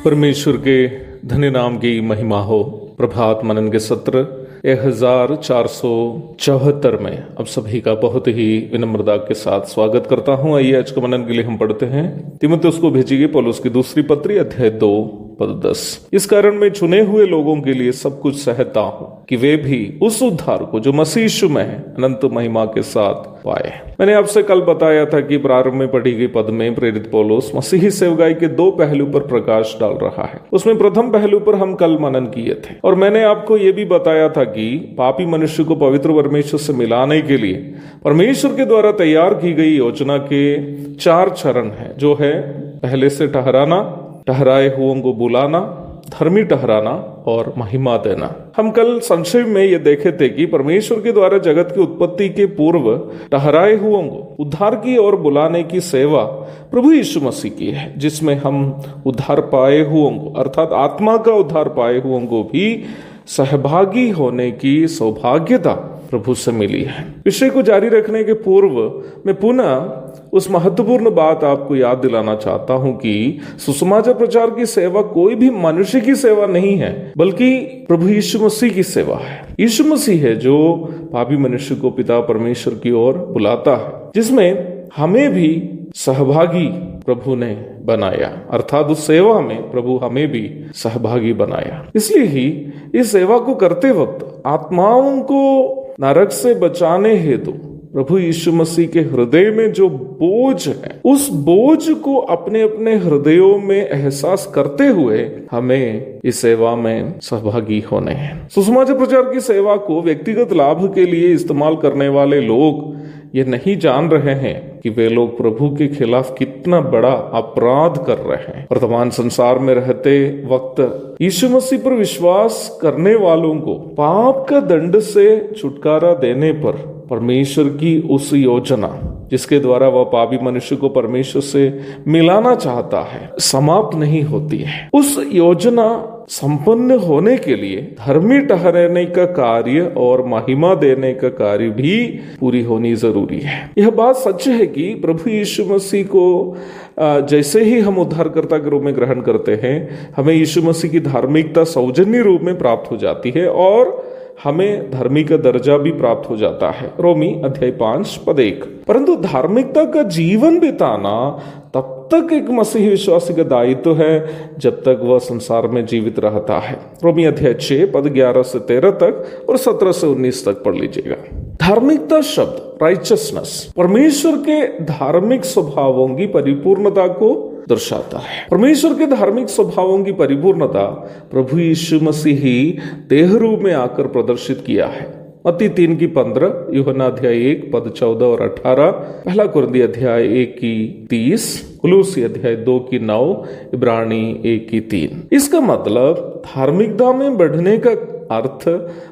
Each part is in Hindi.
परमेश्वर के धन्य नाम की महिमा हो। प्रभात मनन के सत्र 1474 में अब सभी का बहुत ही विनम्रता के साथ स्वागत करता हूं। आइए आज के मनन के लिए हम पढ़ते हैं तीमुथियुस को भेजी गई पौलुस की दूसरी पत्री अध्याय 2 पद 10। इस कारण मैं चुने हुए लोगों के लिए सब कुछ सहता हूं कि वे भी उस उद्धार को जो मसीह यीशु में है अनंत महिमा के साथ पाए। मैंने आपसे कल बताया था कि प्रारंभ में पढ़ी गई पद में प्रेरित पौलुस मसीही सेवकाई के दो पहलू पर प्रकाश डाल रहा है। उसमें प्रथम पहलू पर हम कल मनन किए थे और मैंने आपको यह भी बताया था कि पापी मनुष्य को पवित्र परमेश्वर से मिलाने के लिए परमेश्वर के द्वारा तैयार की गई योजना के 4 चरण हैं, जो है पहले से ठहराना, ठहराए हुओं को बुलाना, धर्मी ठहराना और महिमा देना। हम कल संक्षेप में ये देखे थे कि परमेश्वर के द्वारा जगत की उत्पत्ति के पूर्व ठहराए हुओं को उद्धार की और बुलाने की सेवा प्रभु यीशु मसीह की है, जिसमें हम उद्धार पाए हुओं को अर्थात आत्मा का उद्धार पाए हुओं को भी सहभागी होने की सौभाग्यता प्रभु से मिली है। विषय को जारी रखने के पूर्व मैं पुनः उस महत्वपूर्ण बात आपको याद दिलाना चाहता हूं कि सुसमाचार प्रचार की सेवा कोई भी मनुष्य की सेवा नहीं है, बल्कि प्रभु यीशु मसीह की सेवा है। यीशु मसीह है जो पापी मनुष्य को पिता परमेश्वर की ओर बुलाता है, जिसमें हमें भी सहभागी प्रभु ने बनाया, अर्थात उस सेवा में प्रभु हमें भी सहभागी बनाया। इसलिए ही इस सेवा को करते वक्त आत्माओं को नरक से बचाने हेतु प्रभु यीशु मसीह के हृदय में जो बोझ है, उस बोझ को अपने अपने हृदयों में एहसास करते हुए हमें इस सेवा में सहभागी होने हैं। सुसमाचार प्रचार की सेवा को व्यक्तिगत लाभ के लिए इस्तेमाल करने वाले लोग ये नहीं जान रहे हैं कि वे लोग प्रभु के खिलाफ कितना बड़ा अपराध कर रहे हैं। वर्तमान संसार में रहते वक्त यीशु मसीह पर विश्वास करने वालों को पाप का दंड से छुटकारा देने पर परमेश्वर की उस योजना जिसके द्वारा वह पापी मनुष्य को परमेश्वर से मिलाना चाहता है, समाप्त नहीं होती है। उस योजना संपन्न होने के लिए धर्मी ठहराने का कार्य और महिमा देने का कार्य भी पूरी होनी जरूरी है। यह बात सच है कि प्रभु यीशु मसीह को जैसे ही हम उद्धारकर्ता के रूप में ग्रहण करते हैं, हमें यीशु मसीह की धार्मिकता सौजन्य रूप में प्राप्त हो जाती है और हमें धर्मी का दर्जा भी प्राप्त हो जाता है। रोमी अध्याय 5 पद 1। परंतु धार्मिकता का जीवन बिताना तब तक एक मसीही विश्वासी का दायित्व है जब तक वह संसार में जीवित रहता है। रोमी अध्याय 6 पद 11 से 13 तक और 17 से 19 तक पढ़ लीजिएगा। धार्मिकता शब्द राइचसनेस परमेश्वर के धार्मिक स्वभावों की परिपूर्णता को दर्शाता है। परमेश्वर के धार्मिक स्वभावों की परिपूर्णता प्रभु यीशु मसीह ही देह रूप में आकर प्रदर्शित किया है। मत्ती 3 की 15, यूहन्ना अध्याय 1 पद 14 और 18, पहला कुरिन्थी अध्याय 1 की 30, कुलूसी अध्याय 2 की 9, इब्रानी 1 की 3। इसका मतलब धार्मिकता में बढ़ने का अर्थ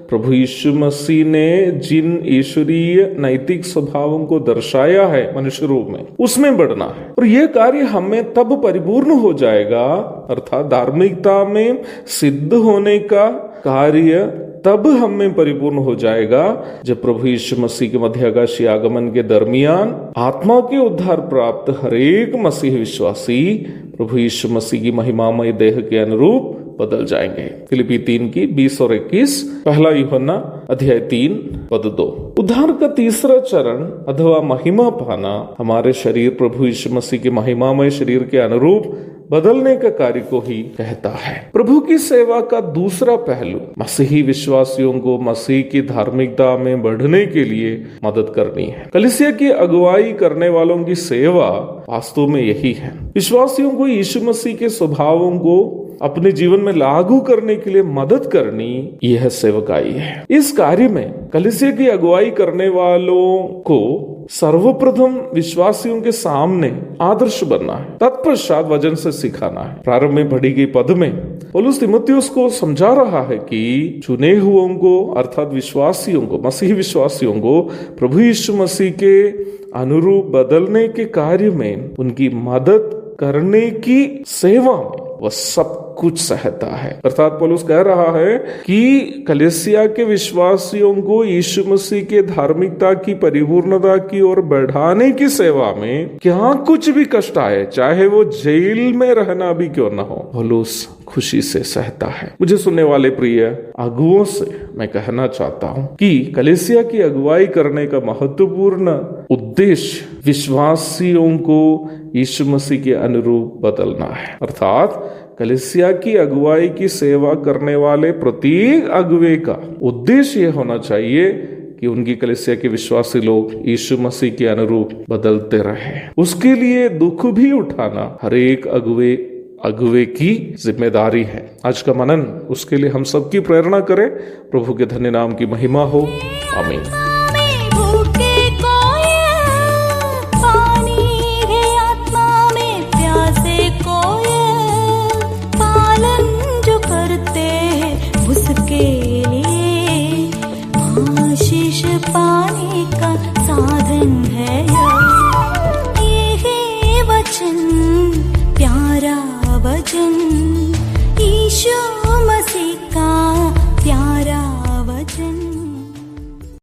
प्रभु यीशु मसीह ने जिन ईश्वरीय नैतिक स्वभावों को दर्शाया है मनुष्य रूप में, उसमें बढ़ना है। और यह कार्य हमें तब परिपूर्ण हो जाएगा, अर्थात धार्मिकता में सिद्ध होने का कार्य तब हमें परिपूर्ण हो जाएगा जब प्रभु यीशु मसीह के मध्याकाशीय आगमन के दरमियान आत्मा के उद्धार प्राप्त हरेक मसीह विश्वासी प्रभु यीशु मसीह की महिमामय देह के अनुरूप बदल जाएंगे। फिलिपी 3 की 20 और 21, पहला यूहन्ना अध्याय 3 पद 2। उद्धार का तीसरा चरण अथवा महिमा पाना हमारे शरीर प्रभु यीशु मसीह के महिमामय शरीर के अनुरूप बदलने का कार्य को ही कहता है। प्रभु की सेवा का दूसरा पहलू मसीही विश्वासियों को मसीह की धार्मिकता में बढ़ने के लिए मदद करनी है। कलीसिया की अगुवाई करने वालों की सेवा वास्तव में यही है, विश्वासियों को यीशु मसीह के स्वभावों को अपने जीवन में लागू करने के लिए मदद करनी, यह सेवकाई है। इस कार्य में कलीसिया की अगुवाई करने वालों को सर्वप्रथम विश्वासियों के सामने आदर्श बनना है, तत्पश्चात वचन से सिखाना है। प्रारंभ में पढ़ी गई पद में पौलुस तीमुथियुस को समझा रहा है कि चुने हुओं को अर्थात विश्वासियों को, मसीही विश्वासियों को प्रभु यीशु मसीह के अनुरूप बदलने के कार्य में उनकी मदद करने की सेवा में वह सब कुछ सहता है। अर्थात पौलुस कह रहा है कि कलीसिया के विश्वासियों को यीशु मसीह के धार्मिकता की परिपूर्णता की ओर बढ़ाने की सेवा में क्या कुछ भी कष्ट आए, चाहे वो जेल में रहना भी क्यों ना हो, पौलुस खुशी से सहता है। मुझे सुनने वाले प्रिय अगुओं से मैं कहना चाहता हूं कि कलीसिया की अगुवाई करने का महत्वपूर्ण उद्देश्य विश्वासियों को यीशु मसीह के अनुरूप बदलना है। अर्थात कलीसिया की अगुवाई की सेवा करने वाले प्रत्येक अगुवे का उद्देश्य यह होना चाहिए कि उनकी कलीसिया के विश्वासी लोग यीशु मसीह के अनुरूप बदलते रहे। उसके लिए दुख भी उठाना हर एक अगुवे की जिम्मेदारी है। आज का मनन उसके लिए हम सबकी प्रेरणा करें। प्रभु के धन्य नाम की महिमा हो। आमीन। पाने का साधन है ये वचन, प्यारा वचन ईशो